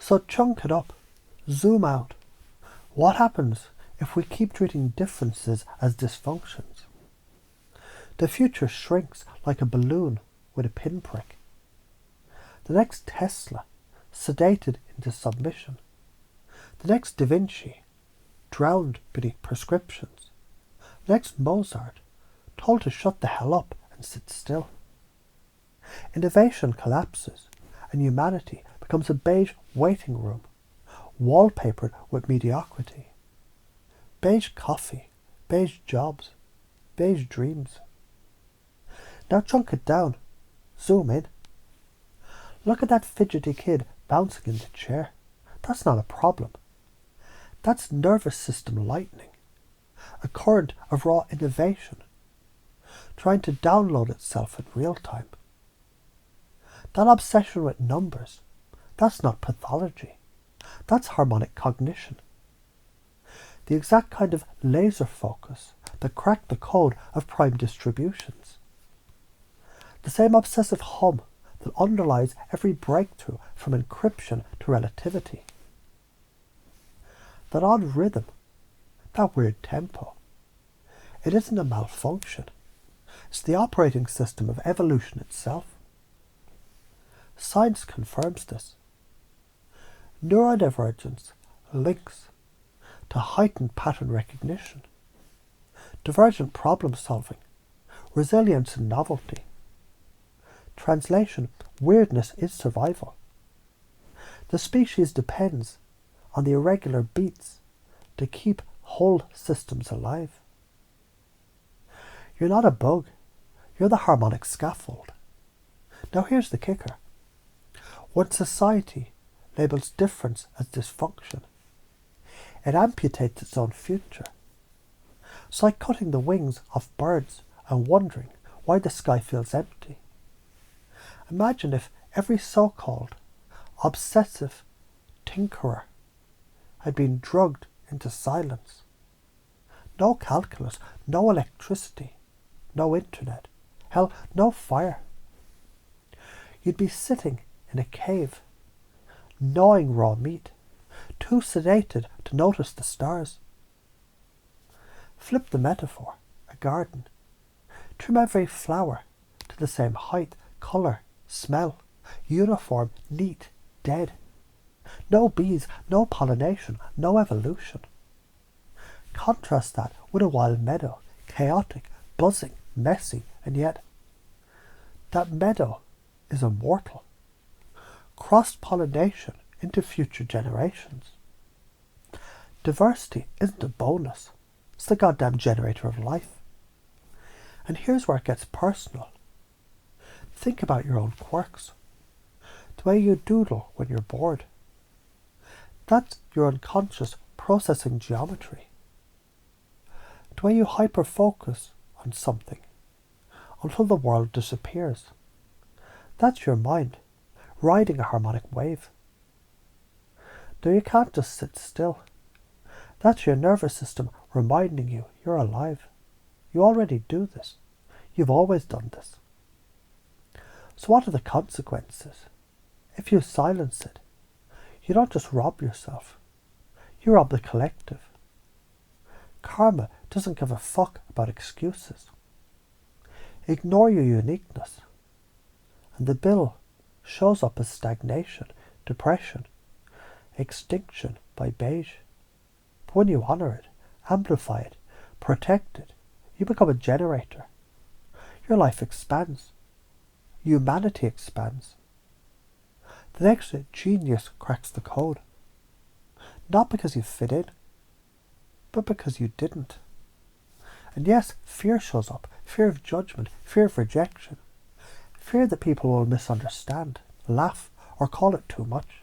So chunk it up, zoom out. What happens if we keep treating differences as dysfunctions? The future shrinks like a balloon with a pinprick. The next Tesla, sedated into submission. The next Da Vinci, drowned beneath prescriptions. The next Mozart, told to shut the hell up and sit still. Innovation collapses, and humanity becomes a beige waiting room, wallpapered with mediocrity. Beige coffee, beige jobs, beige dreams. Now chunk it down, zoom in. Look at that fidgety kid bouncing in the chair. That's not a problem. That's nervous system lightning, a current of raw innovation, trying to download itself in real time. That obsession with numbers, that's not pathology. That's harmonic cognition. The exact kind of laser focus that cracked the code of prime distributions. The same obsessive hum that underlies every breakthrough from encryption to relativity. That odd rhythm, that weird tempo. It isn't a malfunction. It's the operating system of evolution itself. Science confirms this. Neurodivergence links to heightened pattern recognition, divergent problem solving, resilience and novelty. Translation, weirdness is survival. The species depends on the irregular beats to keep whole systems alive. You're not a bug, you're the harmonic scaffold. Now here's the kicker. When society labels difference as dysfunction, it amputates its own future. It's like cutting the wings off birds and wondering why the sky feels empty. Imagine if every so-called obsessive tinkerer had been drugged into silence. No calculus, no electricity, no internet, hell, no fire. You'd be sitting in a cave, gnawing raw meat, too sedated to notice the stars. Flip the metaphor, a garden. Trim every flower to the same height, colour, smell, uniform, neat, dead. No bees, no pollination, no evolution. Contrast that with a wild meadow, chaotic, buzzing, messy, and yet that meadow is immortal. Cross-pollination into future generations. Diversity isn't a bonus, it's the goddamn generator of life. And here's where it gets personal. Think about your own quirks. The way you doodle when you're bored. That's your unconscious processing geometry. The way you hyper-focus on something until the world disappears. That's your mind riding a harmonic wave. Though you can't just sit still. That's your nervous system reminding you you're alive. You already do this. You've always done this. So what are the consequences? If you silence it, you don't just rob yourself. You rob the collective. Karma doesn't give a fuck about excuses. Ignore your uniqueness, and the bill shows up as stagnation, depression, extinction by beige. But when you honour it, amplify it, protect it, you become a generator. Your life expands. Humanity expands. The next genius cracks the code. Not because you fit in, but because you didn't. And yes, fear shows up. Fear of judgment, fear of rejection. Fear that people will misunderstand, laugh, or call it too much.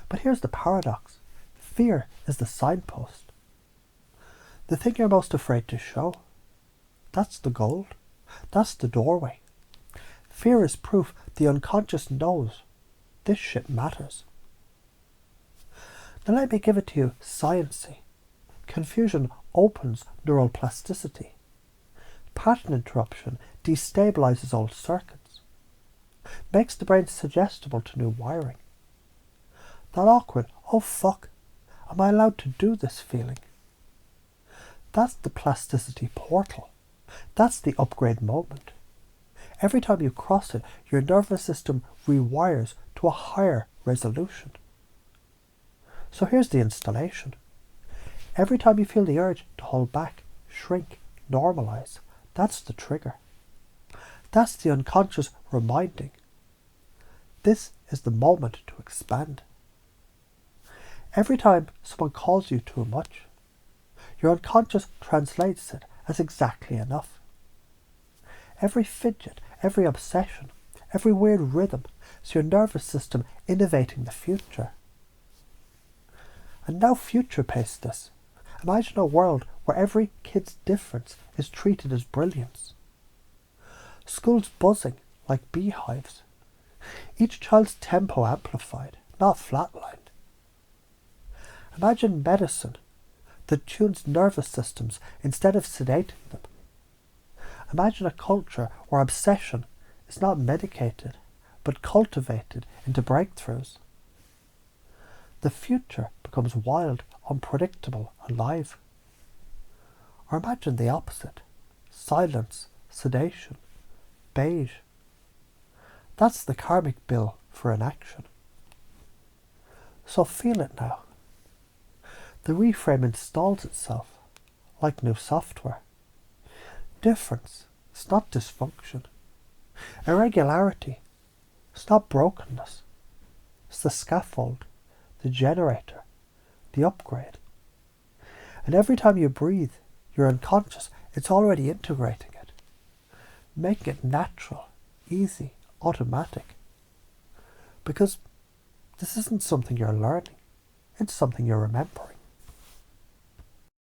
But here's the paradox. Fear is the signpost. The thing you're most afraid to show. That's the gold. That's the doorway. Fear is proof the unconscious knows this shit matters. Now let me give it to you sciencey. Confusion opens neural plasticity. Pattern interruption destabilizes old circuits. Makes the brain suggestible to new wiring. That awkward, oh fuck, am I allowed to do this feeling? That's the plasticity portal. That's the upgrade moment. Every time you cross it, your nervous system rewires to a higher resolution. So here's the installation. Every time you feel the urge to hold back, shrink, normalize, that's the trigger. That's the unconscious reminding. This is the moment to expand. Every time someone calls you too much, your unconscious translates it as exactly enough. Every fidget, every obsession, every weird rhythm is your nervous system innovating the future. And now future pace this. Imagine a world where every kid's difference is treated as brilliance. Schools buzzing like beehives. Each child's tempo amplified, not flatlined. Imagine medicine that tunes nervous systems instead of sedating them. Imagine a culture where obsession is not medicated, but cultivated into breakthroughs. The future becomes wild, unpredictable, alive. Or imagine the opposite. Silence, sedation, beige. That's the karmic bill for inaction. So feel it now. The reframe installs itself like new software. Difference, it's not dysfunction. Irregularity, it's not brokenness. It's the scaffold, the generator, the upgrade. And every time you breathe, you're unconscious, it's already integrating it. Make it natural, easy, automatic. Because this isn't something you're learning, it's something you're remembering.